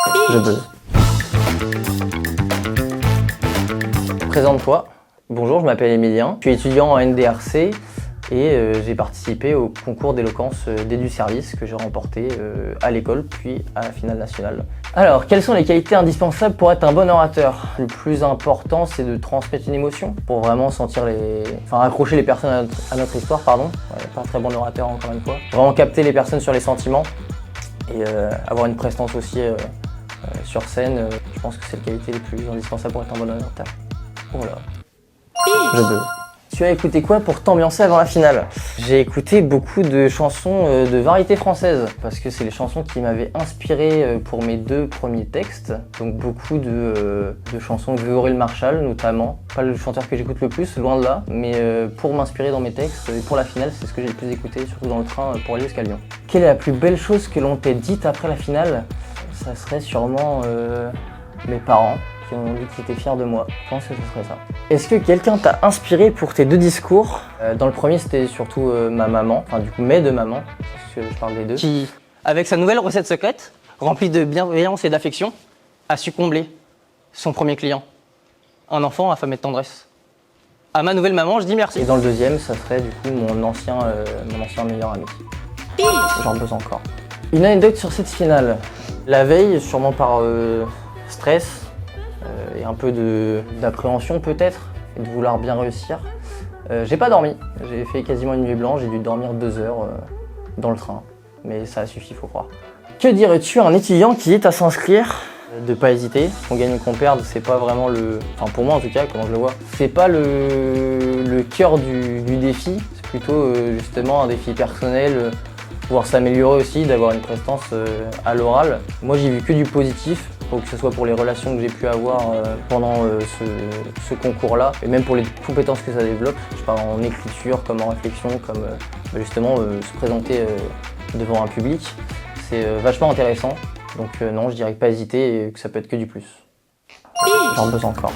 Je buzz. Présente-toi. Bonjour, je m'appelle Emilien. Je suis étudiant en NDRC et j'ai participé au concours d'éloquence d'EduService que j'ai remporté à l'école puis à la finale nationale. Alors, quelles sont les qualités indispensables pour être un bon orateur? Le plus important, c'est de transmettre une émotion pour vraiment sentir accrocher les personnes à notre histoire, pardon. Ouais, pas un très bon orateur encore une fois. Vraiment capter les personnes sur les sentiments et avoir une prestance aussi sur scène. Je pense que c'est les qualités les plus indispensables pour être un bon orateur. Voilà. Je buzz. Tu as écouté quoi pour t'ambiancer avant la finale? J'ai écouté beaucoup de chansons de variété française parce que c'est les chansons qui m'avaient inspiré pour mes 2 premiers textes. Donc beaucoup de chansons de Aurel Marchal notamment. Pas le chanteur que j'écoute le plus, loin de là, mais pour m'inspirer dans mes textes et pour la finale, c'est ce que j'ai le plus écouté, surtout dans le train pour aller jusqu'à Lyon. Quelle est la plus belle chose que l'on t'ait dite après la finale? Ça serait sûrement mes parents qui ont dit qu'ils étaient fiers de moi. Je pense que ce serait ça. Est-ce que quelqu'un t'a inspiré pour tes 2 discours? Dans le premier, c'était surtout ma maman, enfin du coup mes 2 mamans, parce que je parle des 2. Qui, avec sa nouvelle recette secrète, remplie de bienveillance et d'affection, a su combler son premier client. Un enfant affamé de tendresse. À ma nouvelle maman, je dis merci. Et dans le deuxième, ça serait du coup mon ancien meilleur ami. J'en buzz encore. Une anecdote sur cette finale. La veille, sûrement par stress et un peu d'appréhension peut-être, et de vouloir bien réussir, j'ai pas dormi. J'ai fait quasiment une nuit blanche, j'ai dû dormir 2 heures dans le train. Mais ça a suffi, faut croire. Que dirais-tu à un étudiant qui est à s'inscrire? De pas hésiter, qu'on gagne ou qu'on perde, c'est pas vraiment enfin pour moi en tout cas, comment je le vois, c'est pas le cœur du défi, c'est plutôt justement un défi personnel, pouvoir s'améliorer aussi, d'avoir une prestance à l'oral. Moi j'ai vu que du positif, que ce soit pour les relations que j'ai pu avoir pendant ce concours-là, et même pour les compétences que ça développe, je parle en écriture, comme en réflexion, comme justement se présenter devant un public, c'est vachement intéressant. Donc non, je dirais que pas hésiter et que ça peut être que du plus. J'en buzz encore.